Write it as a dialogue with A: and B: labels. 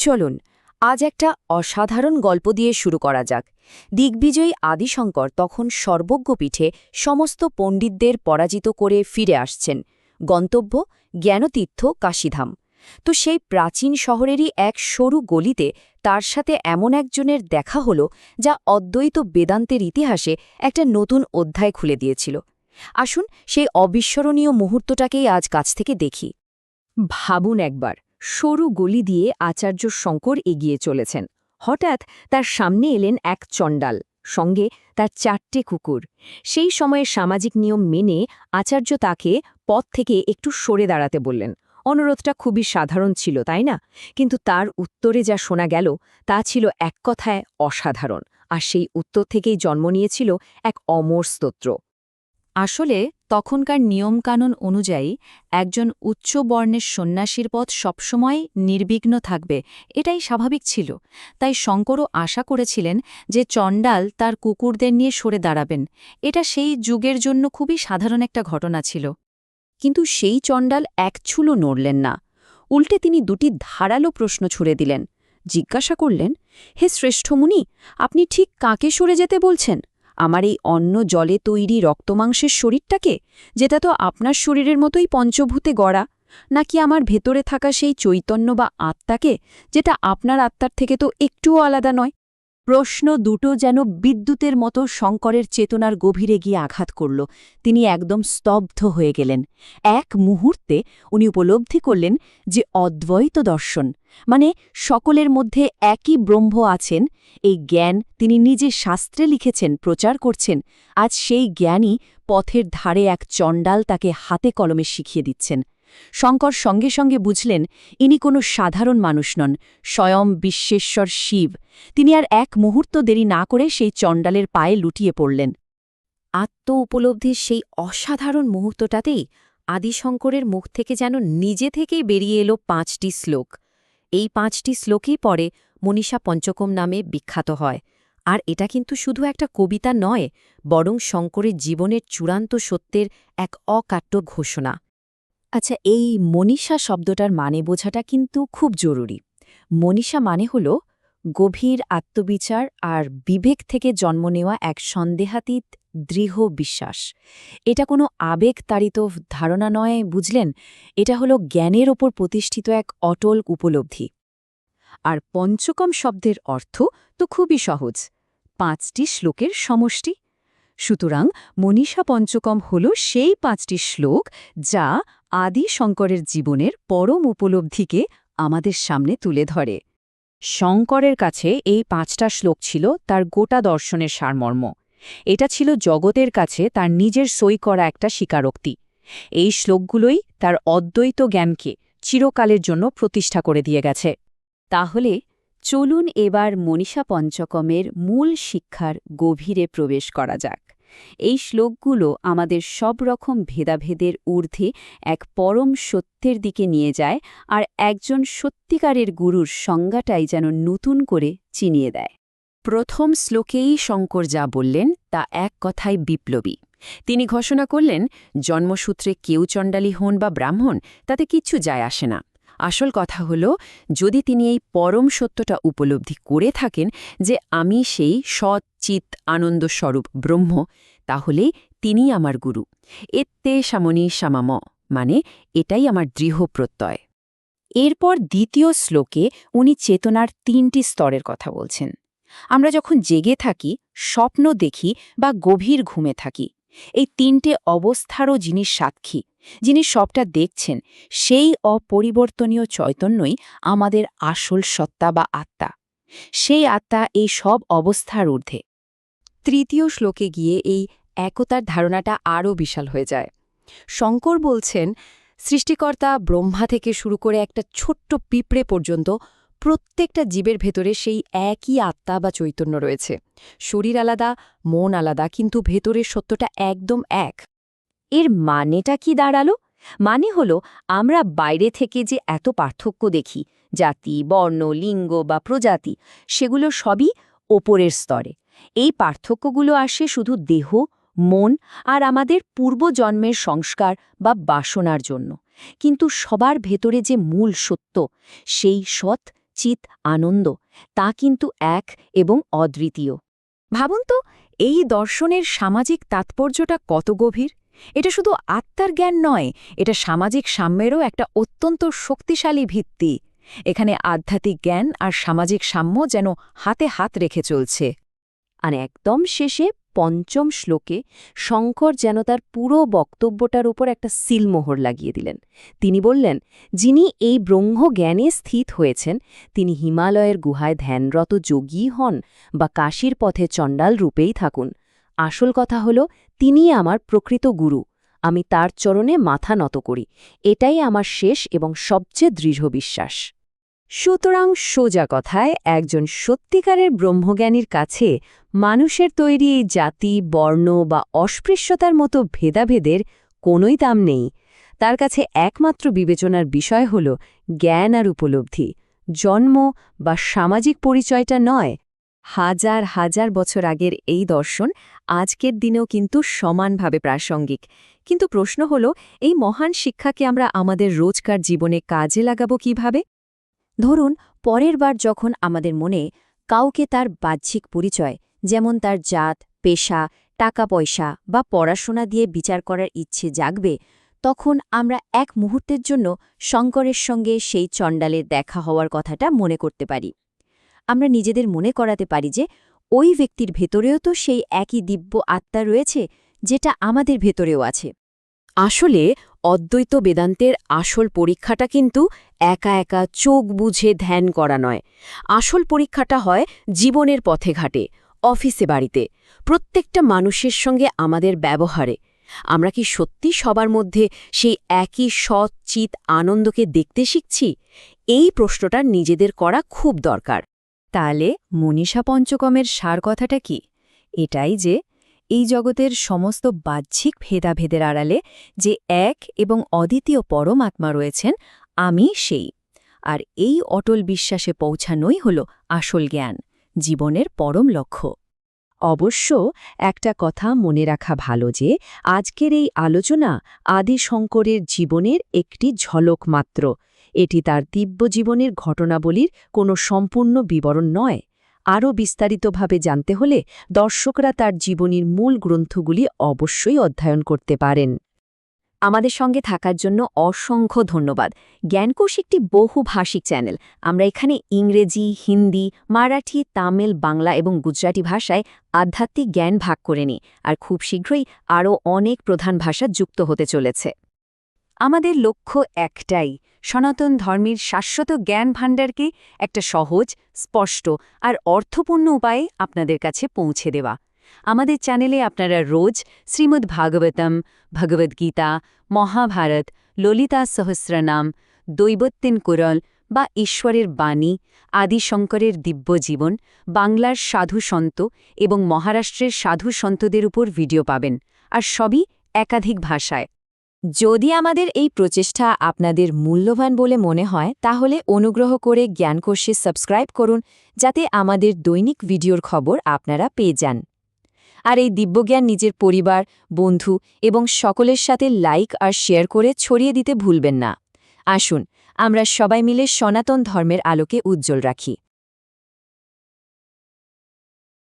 A: চলুন আজ একটা অসাধারণ গল্প দিয়ে শুরু করা যাক। দিগ্বিজয়ী আদিশঙ্কর তখন সর্বজ্ঞপীঠে সমস্ত পণ্ডিতদের পরাজিত করে ফিরে আসছেন। গন্তব্য জ্ঞানতীর্থ কাশীধাম। তো সেই প্রাচীন শহরেরই এক সরু গলিতে তার সাথে এমন একজনের দেখা হল যা অদ্বৈত বেদান্তের ইতিহাসে একটা নতুন অধ্যায় খুলে দিয়েছিল। আসুন সেই অবিস্মরণীয় মুহূর্তটাকেই আজ কাছ থেকে দেখি। ভাবুন একবার, সরু গলি দিয়ে আচার্য শঙ্কর এগিয়ে চলেছেন। হঠাৎ তার সামনে এলেন এক চণ্ডাল, সঙ্গে তার 4টে কুকুর। সেই সময়ে সামাজিক নিয়ম মেনে আচার্য তাকে পথ থেকে একটু সরে দাঁড়াতে বললেন। অনুরোধটা খুবই সাধারণ ছিল, তাই না? কিন্তু তার উত্তরে যা শোনা গেল তা ছিল এক কথায় অসাধারণ, আর সেই উত্তর থেকেই জন্ম নিয়েছিল এক অমর স্তোত্র। আসলে তখনকার নিয়মকানুন অনুযায়ী একজন উচ্চ বর্ণের সন্ন্যাসীর পথ সবসময় নির্বিঘ্ন থাকবে, এটাই স্বাভাবিক ছিল। তাই শঙ্করও আশা করেছিলেন যে চণ্ডাল তার কুকুরদের নিয়ে সরে দাঁড়াবেন। এটা সেই যুগের জন্য খুবই সাধারণ একটা ঘটনা ছিল। কিন্তু সেই চণ্ডাল একচুলও নড়লেন না। উল্টে তিনি দুটি ধারালো প্রশ্ন ছুড়ে দিলেন। জিজ্ঞাসা করলেন, হে শ্রেষ্ঠমুনি, আপনি ঠিক কাকে সরে যেতে বলছেন? আমার এই অন্ন জলে তৈরি রক্তমাংসের শরীরটাকে, যেটা তো আপনার শরীরের মতোই পঞ্চভূতে গড়া, নাকি আমার ভেতরে থাকা সেই চৈতন্য বা আত্মাকে, যেটা আপনার আত্মার থেকে তো একটুও আলাদা নয়? প্রশ্ন দুটো যেন বিদ্যুতের মতো শঙ্করের চেতনার গভীরে গিয়ে আঘাত করল। তিনি একদম স্তব্ধ হয়ে গেলেন। এক মুহূর্তে উনি উপলব্ধি করলেন যে অদ্বৈত দর্শন, মানে সকলের মধ্যে একই ব্রহ্ম আছেন, এই জ্ঞান তিনি নিজে শাস্ত্রে লিখেছেন, প্রচার করছেন। আজ সেই জ্ঞানই পথের ধারে এক চণ্ডাল তাকে হাতে কলমে শিখিয়ে দিচ্ছেন। শঙ্কর সঙ্গে সঙ্গে বুঝলেন ইনি কোনো সাধারণ মানুষ নন, স্বয়ং বিশ্বেশ্বর শিব। তিনি আর এক মুহূর্ত দেরি না করে সেই চণ্ডালের পায়ে লুটিয়ে পড়লেন। আত্ম উপলব্ধির সেই অসাধারণ মুহূর্তটাতেই আদিশঙ্করের মুখ থেকে যেন নিজে থেকেই বেরিয়ে এলো 5টি শ্লোক। এই 5টি শ্লোকই পরে মনীষা পঞ্চকম নামে বিখ্যাত হয়। আর এটা কিন্তু শুধু একটা কবিতা নয়, বরং শঙ্করের জীবনের চূড়ান্ত সত্যের এক অকাট্য ঘোষণা। আচ্ছা, এই মনীষা শব্দটার মানে বোঝাটা কিন্তু খুব জরুরি। মনীষা মানে হল গভীর আত্মবিচার আর বিবেক থেকে জন্ম নেওয়া এক সন্দেহাতীত দৃঢ় বিশ্বাস। এটা কোনো আবেগতাড়িত ধারণা নয়, বুঝলেন? এটা হলো জ্ঞানের ওপর প্রতিষ্ঠিত এক অটল উপলব্ধি। আর পঞ্চকম শব্দের অর্থ তো খুবই সহজ, 5টি শ্লোকের সমষ্টি। সুতরাং মনীষা পঞ্চকম হল সেই 5টি শ্লোক যা আদি শঙ্করের জীবনের পরম উপলব্ধিকে আমাদের সামনে তুলে ধরে। শঙ্করের কাছে এই 5টা শ্লোক ছিল তার গোটা দর্শনের সারমর্ম। এটা ছিল জগতের কাছে তার নিজের সই করা একটা স্বীকারোক্তি। এই শ্লোকগুলোই তার অদ্বৈত জ্ঞানকে চিরকালের জন্য প্রতিষ্ঠা করে দিয়ে গেছে। তাহলে চলুন এবার মনীষা পঞ্চকমের মূল শিক্ষার গভীরে প্রবেশ করা যাক। এই শ্লোকগুলো আমাদের সব রকম ভেদাভেদের ঊর্ধ্বে এক পরম সত্যের দিকে নিয়ে যায়, আর একজন সত্যিকারের গুরুর সংজ্ঞাটাই যেন নতুন করে চিনিয়ে দেয়। প্রথম শ্লোকেই শঙ্কর যা বললেন তা এক কথায় বিপ্লবী। তিনি ঘোষণা করলেন, জন্মসূত্রে কেউ চণ্ডালী হন বা ব্রাহ্মণ, তাতে কিচ্ছু যায় আসে না। আসল কথা হল, যদি তিনি এই পরম সত্যটা উপলব্ধি করে থাকেন যে আমি সেই সৎ চিৎ আনন্দস্বরূপ ব্রহ্ম, তাহলে তিনি আমার গুরু। এত্তে সামনি সামাম, মানে এটাই আমার দৃঢ় প্রত্যয়। এরপর দ্বিতীয় শ্লোকে উনি চেতনার 3টি স্তরের কথা বলছেন। আমরা যখন জেগে থাকি, স্বপ্ন দেখি বা গভীর ঘুমে থাকি, এই 3টে অবস্থারও যিনি সাক্ষী, যিনি সবটা দেখছেন, সেই অপরিবর্তনীয় চৈতন্যই আমাদের আসল সত্তা বা আত্মা। সেই আত্মা এই সব অবস্থার ঊর্ধ্বে। তৃতীয় শ্লোকে গিয়ে এই একতার ধারণাটা আরও বিশাল হয়ে যায়। শঙ্কর বলছেন, সৃষ্টিকর্তা ব্রহ্মা থেকে শুরু করে একটা ছোট্ট পিঁপড়ে পর্যন্ত প্রত্যেকটা জীবের ভেতরে সেই একই আত্মা বা চৈতন্য রয়েছে। শরীর আলাদা, মন আলাদা, কিন্তু ভেতরের সত্যটা একদম এক। এর মানেটা কি দাঁড়ালো? মানে হলো, আমরা বাইরে থেকে যে এত পার্থক্য দেখি, জাতি, বর্ণ, লিঙ্গ বা প্রজাতি, সেগুলো সবই ওপরের স্তরে। এই পার্থক্যগুলো আসে শুধু দেহ, মন আর আমাদের পূর্বজন্মের সংস্কার বা বাসনার জন্য। কিন্তু সবার ভেতরে যে মূল সত্য, সেই সৎ চিত আনন্দ তা কিন্তু এক এবং অদ্বিতীয়। ভাবুন তো, এই দর্শনের সামাজিক তাৎপর্যটা কত গভীর। এটা শুধু আত্মার জ্ঞান নয়, এটা সামাজিক সাম্যেরও একটা অত্যন্ত শক্তিশালী ভিত্তি। এখানে আধ্যাত্মিক জ্ঞান আর সামাজিক সাম্য যেন হাতে হাত রেখে চলছে। আর একদম শেষে পঞ্চম শ্লোকে শঙ্কর যেন তার পুরো বক্তব্যটার উপর একটা সিলমোহর লাগিয়ে দিলেন। তিনি বললেন, যিনি এই ব্রহ্মজ্ঞানে স্থিত হয়েছেন, তিনি হিমালয়ের গুহায় ধ্যানরত যোগী হন বা কাশীর পথে চণ্ডাল রূপেই থাকুন, আসল কথা হল তিনিই আমার প্রকৃত গুরু। আমি তার চরণে মাথা নত করি। এটাই আমার শেষ এবং সবচেয়ে দৃঢ় বিশ্বাস। সুতরাং সোজা কথায়, একজন সত্যিকারের ব্রহ্মজ্ঞানীর কাছে মানুষের তৈরি এই জাতি, বর্ণ বা অস্পৃশ্যতার মতো ভেদাভেদের কোনোই দাম নেই। তার কাছে একমাত্র বিবেচনার বিষয় হল জ্ঞান আর উপলব্ধি, জন্ম বা সামাজিক পরিচয়টা নয়। হাজার হাজার বছর আগের এই দর্শন আজকের দিনেও কিন্তু সমানভাবে প্রাসঙ্গিক। কিন্তু প্রশ্ন হল, এই মহান শিক্ষাকে আমরা আমাদের রোজকার জীবনে কাজে লাগাবো কিভাবে? ধরুন, পরের বার যখন আমাদের মনে কাউকে তার বাহ্যিক পরিচয়, যেমন তার জাত, পেশা, টাকা পয়সা বা পড়াশোনা দিয়ে বিচার করার ইচ্ছে জাগবে, তখন আমরা এক মুহূর্তের জন্য শঙ্করের সঙ্গে সেই চণ্ডালের দেখা হওয়ার কথাটা মনে করতে পারি। আমরা নিজেদের মনে করাতে পারি যে ওই ব্যক্তির ভেতরেও তো সেই একই দিব্য আত্মা রয়েছে, যেটা আমাদের ভেতরেও আছে। আসলে অদ্বৈত বেদান্তের আসল পরীক্ষাটা কিন্তু একা একা চোখ বুঝে ধ্যান করা নয়। আসল পরীক্ষাটা হয় জীবনের পথে ঘাটে, অফিসে, বাড়িতে, প্রত্যেকটা মানুষের সঙ্গে আমাদের ব্যবহারে। আমরা কি সত্যি সবার মধ্যে সেই একই সৎ চিত আনন্দকে দেখতে শিখছি? এই প্রশ্নটা নিজেদের করা খুব দরকার। তাহলে মনীষা পঞ্চকমের সার কথাটা কি? এটাই যে এই জগতের সমস্ত বাহ্যিক ভেদাভেদের আড়ালে যে এক এবং অদ্বিতীয় পরমাত্মা রয়েছেন, আমি সেই। আর এই অটল বিশ্বাসে পৌঁছানোই হল আসল জ্ঞান, জীবনের পরম লক্ষ্য। অবশ্য একটা কথা মনে রাখা ভালো যে আজকের এই আলোচনা আদি শঙ্করের জীবনের একটি ঝলক মাত্র। এটি তার দিব্য জীবনের ঘটনাবলীর কোনো সম্পূর্ণ বিবরণ নয়। আরও বিস্তারিতভাবে জানতে হলে দর্শকরা তার জীবনীর মূল গ্রন্থগুলি অবশ্যই অধ্যয়ন করতে পারেন। আমাদের সঙ্গে থাকার জন্য অসংখ্য ধন্যবাদ। জ্ঞানকোষ একটি বহুভাষিক চ্যানেল। আমরা এখানে ইংরেজি, হিন্দি, মারাঠি, তামিল, বাংলা এবং গুজরাটি ভাষায় আধ্যাত্মিক জ্ঞান ভাগ করে নিই, আর খুব শীঘ্রই আরও অনেক প্রধান ভাষা যুক্ত হতে চলেছে। আমাদের লক্ষ্য একটাই, সনাতন ধর্মের শাশ্বত জ্ঞান ভাণ্ডারকে একটা সহজ, স্পষ্ট আর অর্থপূর্ণ উপায়ে আপনাদের কাছে পৌঁছে দেওয়া। আমাদের চ্যানেলে আপনারা রোজ শ্রীমদ্ ভাগবতম, ভগবদ্গীতা, মহাভারত, ললিতা সহস্রনাম, দৈবত্যেন কুরল বা ঈশ্বরের বাণী, আদি শঙ্করের দিব্য জীবন, বাংলার সাধু সন্ত এবং মহারাষ্ট্রের সাধু সন্তদের উপর ভিডিও পাবেন, আর সবই একাধিক ভাষায়। যদি আমাদের এই প্রচেষ্টা আপনাদের মূল্যবান বলে মনে হয়, তাহলে অনুগ্রহ করে জ্ঞানকোষে সাবস্ক্রাইব করুন, যাতে আমাদের দৈনিক ভিডিওর খবর আপনারা পেয়ে যান। আর এই দিব্যজ্ঞান নিজের পরিবার, বন্ধু এবং সকলের সাথে লাইক আর শেয়ার করে ছড়িয়ে দিতে ভুলবেন না। আসুন আমরা সবাই মিলে সনাতন ধর্মের আলোকে উজ্জ্বল রাখি।